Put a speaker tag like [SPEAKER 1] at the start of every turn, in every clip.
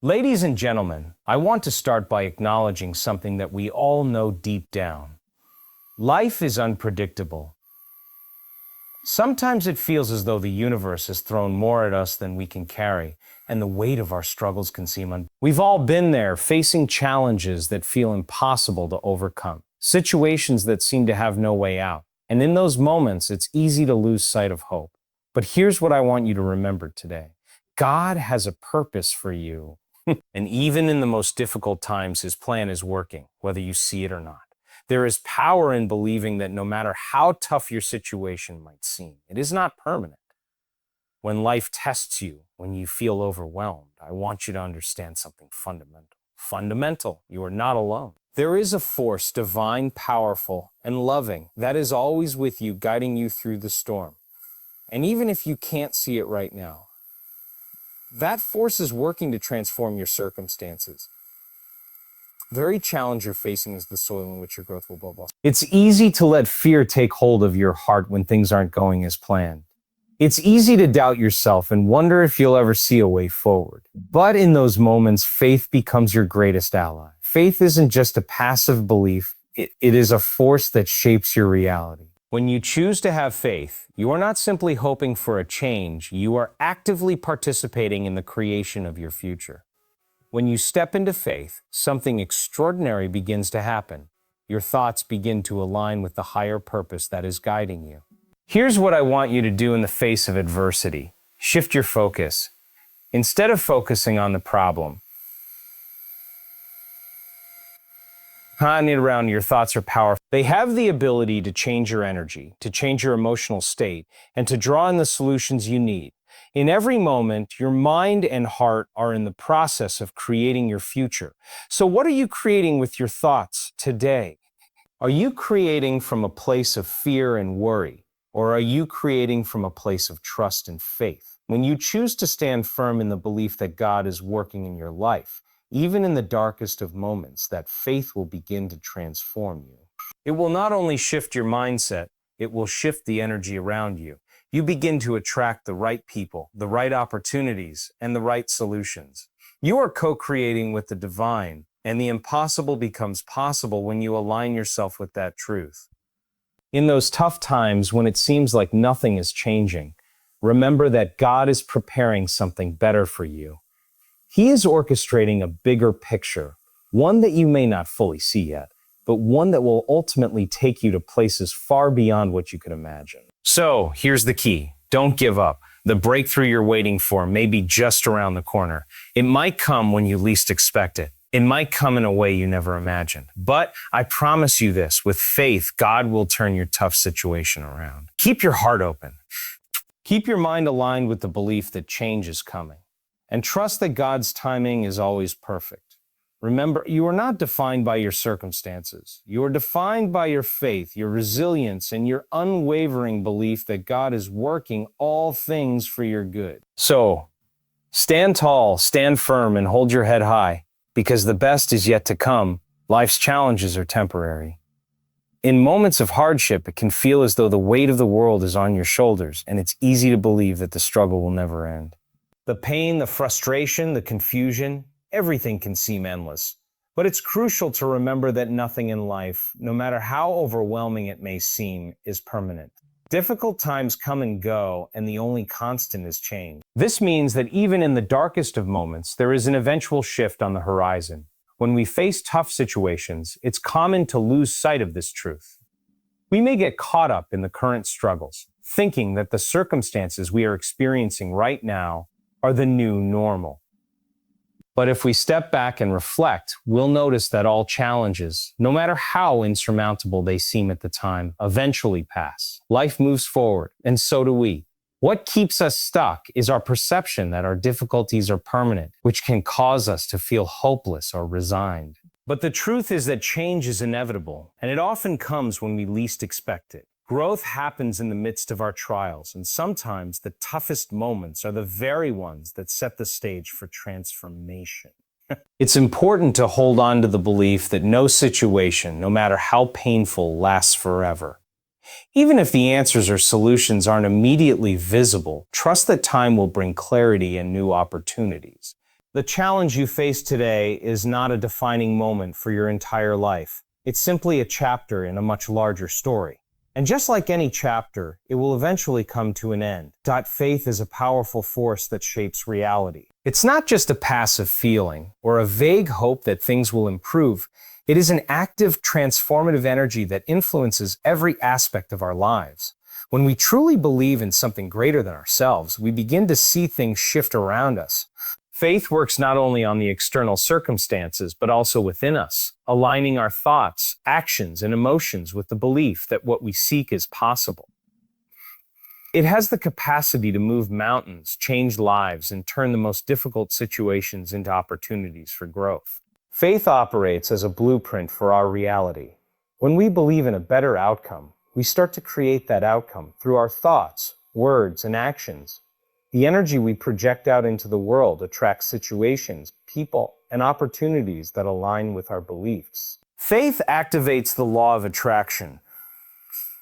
[SPEAKER 1] Ladies and gentlemen, I want to start by acknowledging something that we all know deep down. Life is unpredictable. Sometimes it feels as though the universe has thrown more at us than we can carry, and the weight of our struggles can seem We've all been there, facing challenges that feel impossible to overcome, situations that seem to have no way out. And in those moments, it's easy to lose sight of hope. But here's what I want you to remember today. God has a purpose for you. And even in the most difficult times, His plan is working, whether you see it or not. There is power in believing that no matter how tough your situation might seem, it is not permanent. When life tests you, when you feel overwhelmed, I want you to understand something fundamental. Fundamental, you are not alone. There is a force, divine, powerful, and loving, that is always with you, guiding you through the storm. And even if you can't see it right now, that force is working to transform your circumstances. The very challenge you're facing is the soil in which your growth will blossom. It's easy to let fear take hold of your heart when things aren't going as planned. It's easy to doubt yourself and wonder if you'll ever see a way forward. But in those moments, faith becomes your greatest ally. Faith isn't just a passive belief, it is a force that shapes your reality. When you choose to have faith, you are not simply hoping for a change, you are actively participating in the creation of your future. When you step into faith, something extraordinary begins to happen. Your thoughts begin to align with the higher purpose that is guiding you. Here's what I want you to do in the face of adversity. Shift your focus. Instead of focusing on the problem, around your thoughts are powerful. They have the ability to change your energy, to change your emotional state, and to draw in the solutions you need. In every moment, your mind and heart are in the process of creating your future. So what are you creating with your thoughts today? Are you creating from a place of fear and worry, or are you creating from a place of trust and faith? When you choose to stand firm in the belief that God is working in your life, even in the darkest of moments, that faith will begin to transform you. It will not only shift your mindset, it will shift the energy around you. You begin to attract the right people, the right opportunities, and the right solutions. You are co-creating with the divine, and the impossible becomes possible when you align yourself with that truth. In those tough times when it seems like nothing is changing, remember that God is preparing something better for you. He is orchestrating a bigger picture, one that you may not fully see yet, but one that will ultimately take you to places far beyond what you could imagine. So, here's the key. Don't give up. The breakthrough you're waiting for may be just around the corner. It might come when you least expect it. It might come in a way you never imagined. But I promise you this, with faith, God will turn your tough situation around. Keep your heart open. Keep your mind aligned with the belief that change is coming. And trust that God's timing is always perfect. Remember, you are not defined by your circumstances. You are defined by your faith, your resilience, and your unwavering belief that God is working all things for your good. So, stand tall, stand firm, and hold your head high, because the best is yet to come. Life's challenges are temporary. In moments of hardship, it can feel as though the weight of the world is on your shoulders, and it's easy to believe that the struggle will never end. The pain, the frustration, the confusion, everything can seem endless. But it's crucial to remember that nothing in life, no matter how overwhelming it may seem, is permanent. Difficult times come and go, and the only constant is change. This means that even in the darkest of moments, there is an eventual shift on the horizon. When we face tough situations, it's common to lose sight of this truth. We may get caught up in the current struggles, thinking that the circumstances we are experiencing right now are the new normal. But if we step back and reflect, we'll notice that all challenges, no matter how insurmountable they seem at the time, eventually pass. Life moves forward, and so do we. What keeps us stuck is our perception that our difficulties are permanent, which can cause us to feel hopeless or resigned. But the truth is that change is inevitable, and it often comes when we least expect it. Growth happens in the midst of our trials, and sometimes the toughest moments are the very ones that set the stage for transformation. It's important to hold on to the belief that no situation, no matter how painful, lasts forever. Even if the answers or solutions aren't immediately visible, trust that time will bring clarity and new opportunities. The challenge you face today is not a defining moment for your entire life. It's simply a chapter in a much larger story. And just like any chapter, it will eventually come to an end. Faith is a powerful force that shapes reality. It's not just a passive feeling or a vague hope that things will improve. It is an active, transformative energy that influences every aspect of our lives. When we truly believe in something greater than ourselves, we begin to see things shift around us. Faith works not only on the external circumstances, but also within us, aligning our thoughts, actions, and emotions with the belief that what we seek is possible. It has the capacity to move mountains, change lives, and turn the most difficult situations into opportunities for growth. Faith operates as a blueprint for our reality. When we believe in a better outcome, we start to create that outcome through our thoughts, words, and actions. The energy we project out into the world attracts situations, people, and opportunities that align with our beliefs. Faith activates the law of attraction.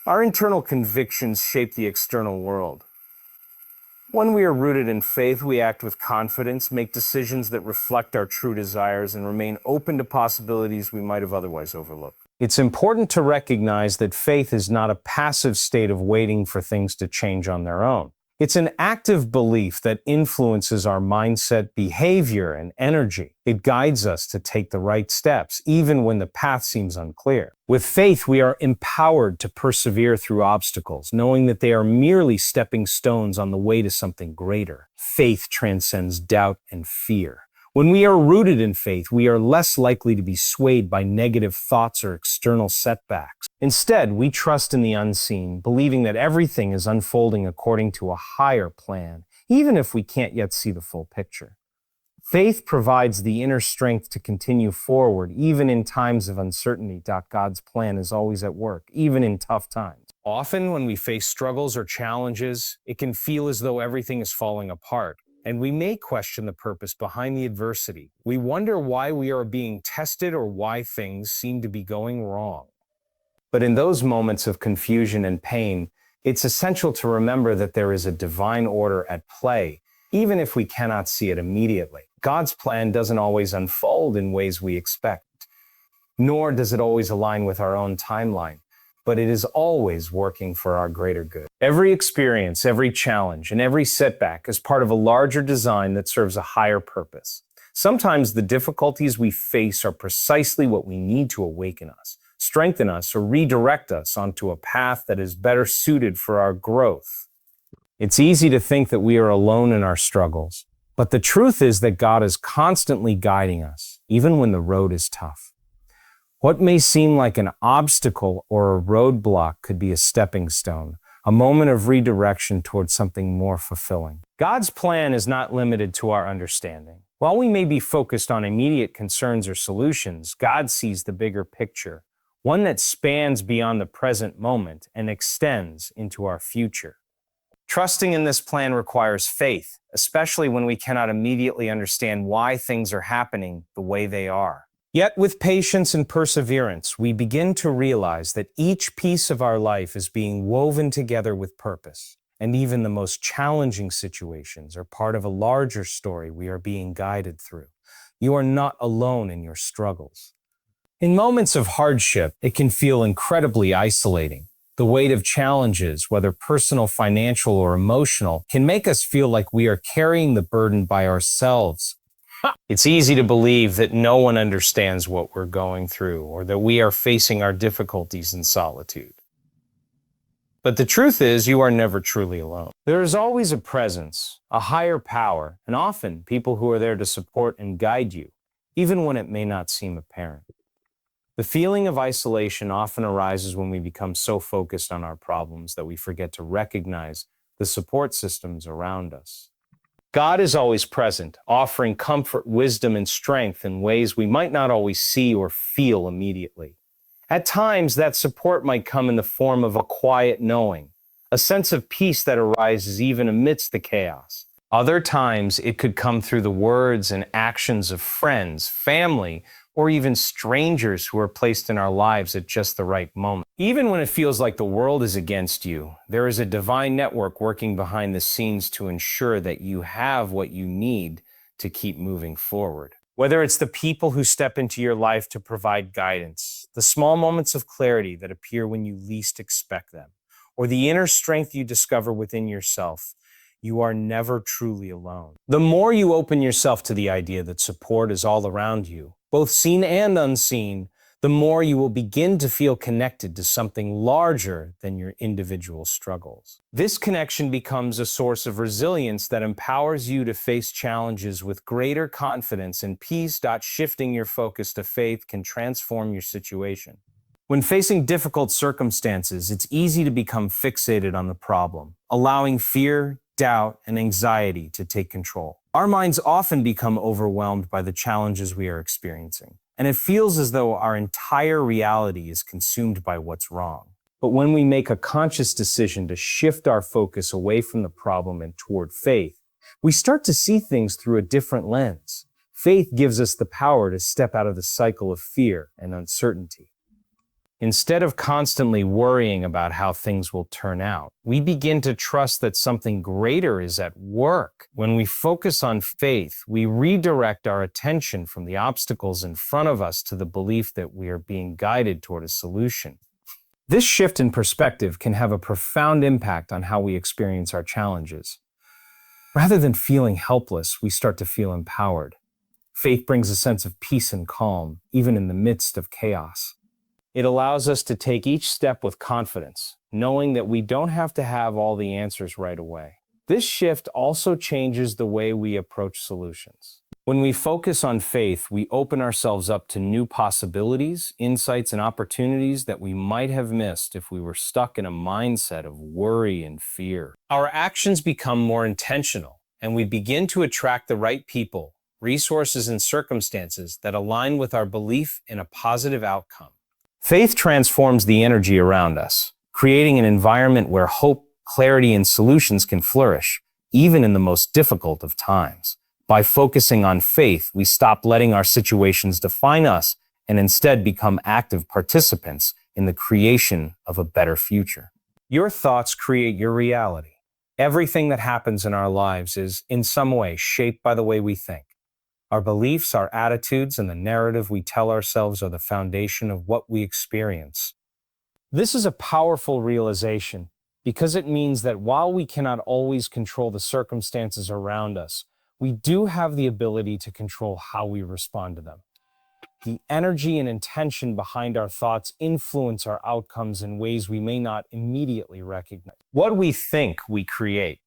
[SPEAKER 1] Our internal convictions shape the external world. When we are rooted in faith, we act with confidence, make decisions that reflect our true desires, and remain open to possibilities we might have otherwise overlooked. It's important to recognize that faith is not a passive state of waiting for things to change on their own. It's an active belief that influences our mindset, behavior, and energy. It guides us to take the right steps, even when the path seems unclear. With faith, we are empowered to persevere through obstacles, knowing that they are merely stepping stones on the way to something greater. Faith transcends doubt and fear. When we are rooted in faith, we are less likely to be swayed by negative thoughts or external setbacks. Instead, we trust in the unseen, believing that everything is unfolding according to a higher plan, even if we can't yet see the full picture. Faith provides the inner strength to continue forward, even in times of uncertainty. God's plan is always at work, even in tough times. Often, when we face struggles or challenges, it can feel as though everything is falling apart. And we may question the purpose behind the adversity. We wonder why we are being tested or why things seem to be going wrong. But in those moments of confusion and pain, it's essential to remember that there is a divine order at play, even if we cannot see it immediately. God's plan doesn't always unfold in ways we expect, nor does it always align with our own timeline, but it is always working for our greater good. Every experience, every challenge, and every setback is part of a larger design that serves a higher purpose. Sometimes the difficulties we face are precisely what we need to awaken us, strengthen us, or redirect us onto a path that is better suited for our growth. It's easy to think that we are alone in our struggles, but the truth is that God is constantly guiding us, even when the road is tough. What may seem like an obstacle or a roadblock could be a stepping stone, a moment of redirection towards something more fulfilling. God's plan is not limited to our understanding. While we may be focused on immediate concerns or solutions, God sees the bigger picture, one that spans beyond the present moment and extends into our future. Trusting in this plan requires faith, especially when we cannot immediately understand why things are happening the way they are. Yet with patience and perseverance, we begin to realize that each piece of our life is being woven together with purpose, and even the most challenging situations are part of a larger story we are being guided through. You are not alone in your struggles. In moments of hardship, it can feel incredibly isolating. The weight of challenges, whether personal, financial, or emotional, can make us feel like we are carrying the burden by ourselves. It's easy to believe that no one understands what we're going through or that we are facing our difficulties in solitude. But the truth is, you are never truly alone. There is always a presence, a higher power, and often people who are there to support and guide you, even when it may not seem apparent. The feeling of isolation often arises when we become so focused on our problems that we forget to recognize the support systems around us. God is always present, offering comfort, wisdom, and strength in ways we might not always see or feel immediately. At times, that support might come in the form of a quiet knowing, a sense of peace that arises even amidst the chaos. Other times, it could come through the words and actions of friends, family, or even strangers who are placed in our lives at just the right moment. Even when it feels like the world is against you, there is a divine network working behind the scenes to ensure that you have what you need to keep moving forward. Whether it's the people who step into your life to provide guidance, the small moments of clarity that appear when you least expect them, or the inner strength you discover within yourself, you are never truly alone. The more you open yourself to the idea that support is all around you, both seen and unseen, the more you will begin to feel connected to something larger than your individual struggles. This connection becomes a source of resilience that empowers you to face challenges with greater confidence and peace. Shifting your focus to faith can transform your situation. When facing difficult circumstances, it's easy to become fixated on the problem, allowing fear, doubt, and anxiety to take control. Our minds often become overwhelmed by the challenges we are experiencing, and it feels as though our entire reality is consumed by what's wrong. But when we make a conscious decision to shift our focus away from the problem and toward faith, we start to see things through a different lens. Faith gives us the power to step out of the cycle of fear and uncertainty. Instead of constantly worrying about how things will turn out, we begin to trust that something greater is at work. When we focus on faith, we redirect our attention from the obstacles in front of us to the belief that we are being guided toward a solution. This shift in perspective can have a profound impact on how we experience our challenges. Rather than feeling helpless, we start to feel empowered. Faith brings a sense of peace and calm, even in the midst of chaos. It allows us to take each step with confidence, knowing that we don't have to have all the answers right away. This shift also changes the way we approach solutions. When we focus on faith, we open ourselves up to new possibilities, insights, and opportunities that we might have missed if we were stuck in a mindset of worry and fear. Our actions become more intentional, and we begin to attract the right people, resources, and circumstances that align with our belief in a positive outcome. Faith transforms the energy around us, creating an environment where hope, clarity, and solutions can flourish, even in the most difficult of times. By focusing on faith, we stop letting our situations define us and instead become active participants in the creation of a better future. Your thoughts create your reality. Everything that happens in our lives is, in some way, shaped by the way we think. Our beliefs, our attitudes, and the narrative we tell ourselves are the foundation of what we experience. This is a powerful realization because it means that while we cannot always control the circumstances around us, we do have the ability to control how we respond to them. The energy and intention behind our thoughts influence our outcomes in ways we may not immediately recognize. What we think, we create.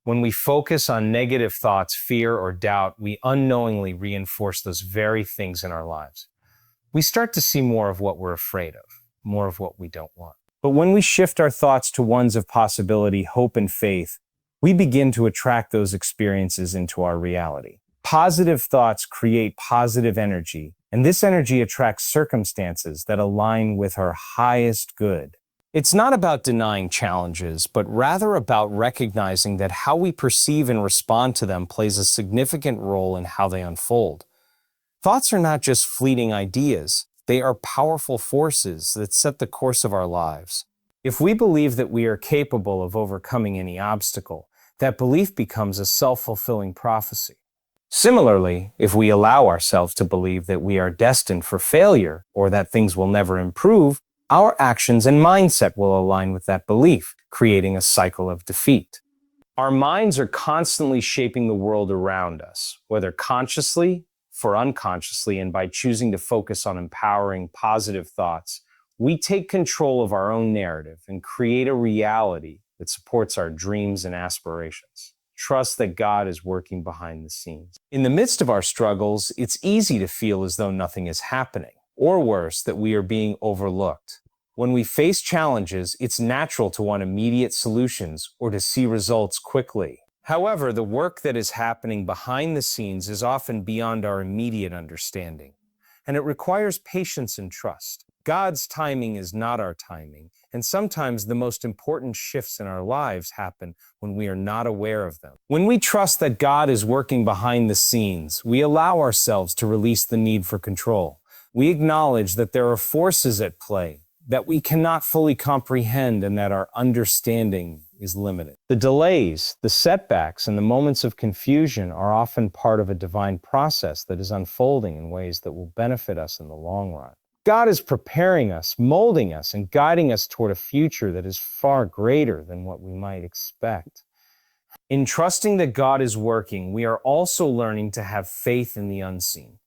[SPEAKER 1] When we focus on negative thoughts, fear, or doubt, we unknowingly reinforce those very things in our lives. We start to see more of what we're afraid of, more of what we don't want. But when we shift our thoughts to ones of possibility, hope, and faith, we begin to attract those experiences into our reality. Positive thoughts create positive energy, and this energy attracts circumstances that align with our highest good. It's not about denying challenges, but rather about recognizing that how we perceive and respond to them plays a significant role in how they unfold. Thoughts are not just fleeting ideas, they are powerful forces that set the course of our lives. If we believe that we are capable of overcoming any obstacle, that belief becomes a self-fulfilling prophecy. Similarly, if we allow ourselves to believe that we are destined for failure or that things will never improve, our actions and mindset will align with that belief, creating a cycle of defeat. Our minds are constantly shaping the world around us, whether consciously or unconsciously, and by choosing to focus on empowering, positive thoughts, we take control of our own narrative and create a reality that supports our dreams and aspirations. Trust that God is working behind the scenes. In the midst of our struggles, it's easy to feel as though nothing is happening, or worse, that we are being overlooked. When we face challenges, it's natural to want immediate solutions or to see results quickly. However, the work that is happening behind the scenes is often beyond our immediate understanding, and it requires patience and trust. God's timing is not our timing, and sometimes the most important shifts in our lives happen when we are not aware of them. When we trust that God is working behind the scenes, we allow ourselves to release the need for control. We acknowledge that there are forces at play that we cannot fully comprehend and that our understanding is limited. The delays, the setbacks, and the moments of confusion are often part of a divine process that is unfolding in ways that will benefit us in the long run. God is preparing us, molding us, and guiding us toward a future that is far greater than what we might expect. In trusting that God is working, we are also learning to have faith in the unseen.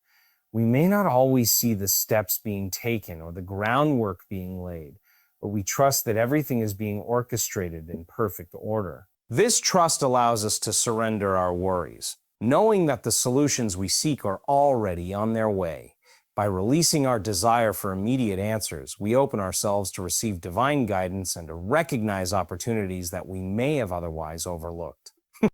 [SPEAKER 1] We may not always see the steps being taken or the groundwork being laid, but we trust that everything is being orchestrated in perfect order. This trust allows us to surrender our worries, knowing that the solutions we seek are already on their way. By releasing our desire for immediate answers, we open ourselves to receive divine guidance and to recognize opportunities that we may have otherwise overlooked.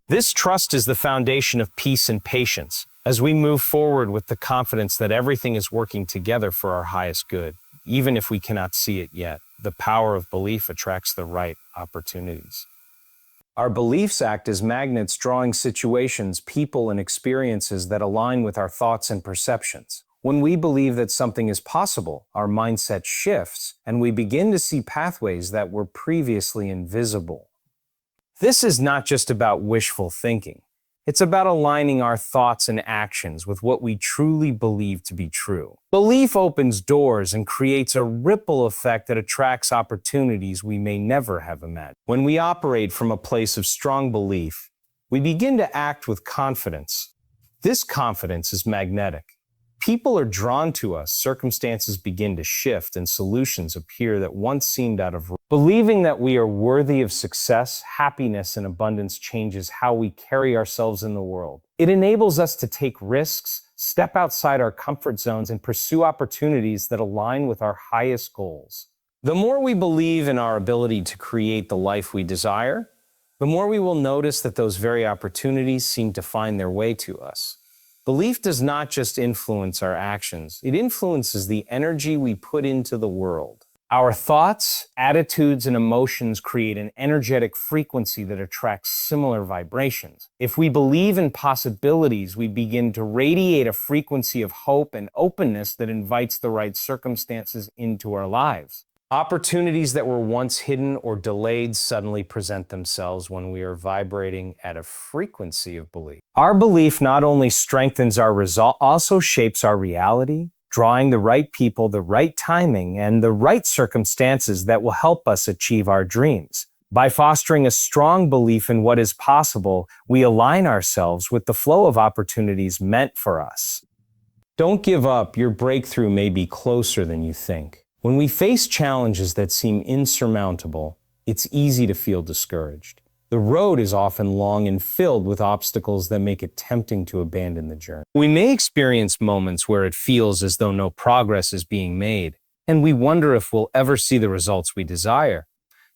[SPEAKER 1] This trust is the foundation of peace and patience, as we move forward with the confidence that everything is working together for our highest good, even if we cannot see it yet. The power of belief attracts the right opportunities. Our beliefs act as magnets, drawing situations, people, and experiences that align with our thoughts and perceptions. When we believe that something is possible, our mindset shifts, and we begin to see pathways that were previously invisible. This is not just about wishful thinking. It's about aligning our thoughts and actions with what we truly believe to be true. Belief opens doors and creates a ripple effect that attracts opportunities we may never have imagined. When we operate from a place of strong belief, we begin to act with confidence. This confidence is magnetic. People are drawn to us, circumstances begin to shift, and solutions appear that once seemed out of reach. Believing that we are worthy of success, happiness, and abundance changes how we carry ourselves in the world. It enables us to take risks, step outside our comfort zones, and pursue opportunities that align with our highest goals. The more we believe in our ability to create the life we desire, the more we will notice that those very opportunities seem to find their way to us. Belief does not just influence our actions, it influences the energy we put into the world. Our thoughts, attitudes, and emotions create an energetic frequency that attracts similar vibrations. If we believe in possibilities, we begin to radiate a frequency of hope and openness that invites the right circumstances into our lives. Opportunities that were once hidden or delayed suddenly present themselves when we are vibrating at a frequency of belief. Our belief not only strengthens our resolve, also shapes our reality, drawing the right people, the right timing, and the right circumstances that will help us achieve our dreams. By fostering a strong belief in what is possible, we align ourselves with the flow of opportunities meant for us. Don't give up. Your breakthrough may be closer than you think. When we face challenges that seem insurmountable, it's easy to feel discouraged. The road is often long and filled with obstacles that make it tempting to abandon the journey. We may experience moments where it feels as though no progress is being made, and we wonder if we'll ever see the results we desire.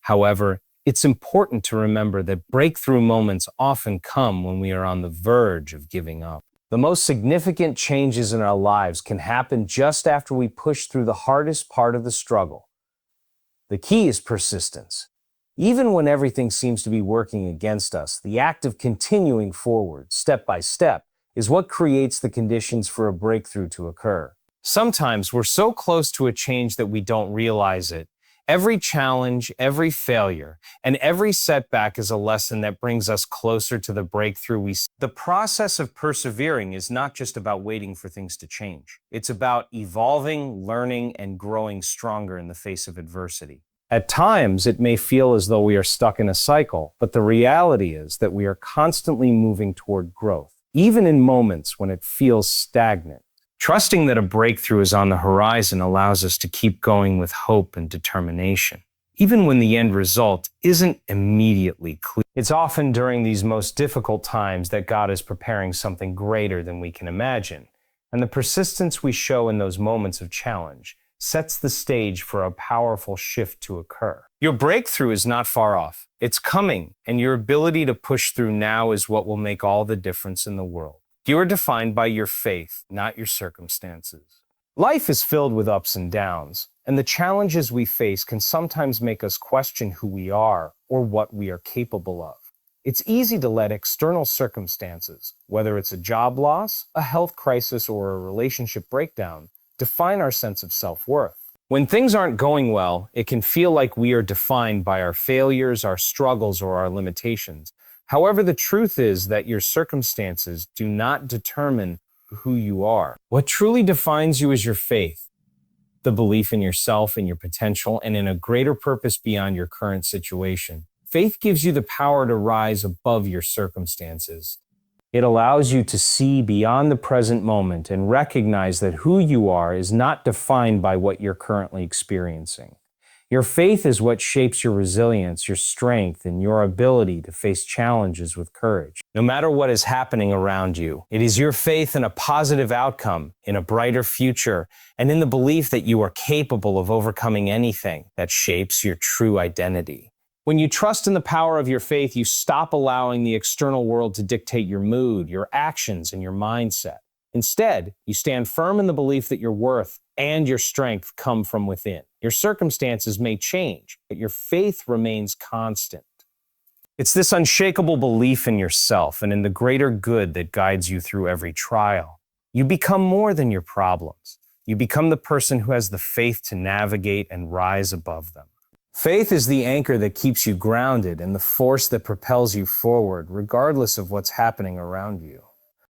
[SPEAKER 1] However, it's important to remember that breakthrough moments often come when we are on the verge of giving up. The most significant changes in our lives can happen just after we push through the hardest part of the struggle. The key is persistence. Even when everything seems to be working against us, the act of continuing forward, step by step, is what creates the conditions for a breakthrough to occur. Sometimes we're so close to a change that we don't realize it. Every challenge, every failure, and every setback is a lesson that brings us closer to the breakthrough we see. The process of persevering is not just about waiting for things to change. It's about evolving, learning, and growing stronger in the face of adversity. At times, it may feel as though we are stuck in a cycle, but the reality is that we are constantly moving toward growth, even in moments when it feels stagnant. Trusting that a breakthrough is on the horizon allows us to keep going with hope and determination, even when the end result isn't immediately clear. It's often during these most difficult times that God is preparing something greater than we can imagine, and the persistence we show in those moments of challenge sets the stage for a powerful shift to occur. Your breakthrough is not far off. It's coming, and your ability to push through now is what will make all the difference in the world. You are defined by your faith, not your circumstances. Life is filled with ups and downs, and the challenges we face can sometimes make us question who we are or what we are capable of. It's easy to let external circumstances, whether it's a job loss, a health crisis, or a relationship breakdown, define our sense of self-worth. When things aren't going well, it can feel like we are defined by our failures, our struggles, or our limitations. However, the truth is that your circumstances do not determine who you are. What truly defines you is your faith, the belief in yourself and your potential, and in a greater purpose beyond your current situation. Faith gives you the power to rise above your circumstances. It allows you to see beyond the present moment and recognize that who you are is not defined by what you're currently experiencing. Your faith is what shapes your resilience, your strength, and your ability to face challenges with courage. No matter what is happening around you, it is your faith in a positive outcome, in a brighter future, and in the belief that you are capable of overcoming anything that shapes your true identity. When you trust in the power of your faith, you stop allowing the external world to dictate your mood, your actions, and your mindset. Instead, you stand firm in the belief that your worth and your strength come from within. Your circumstances may change, but your faith remains constant. It's this unshakable belief in yourself and in the greater good that guides you through every trial. You become more than your problems. You become the person who has the faith to navigate and rise above them. Faith is the anchor that keeps you grounded and the force that propels you forward, regardless of what's happening around you.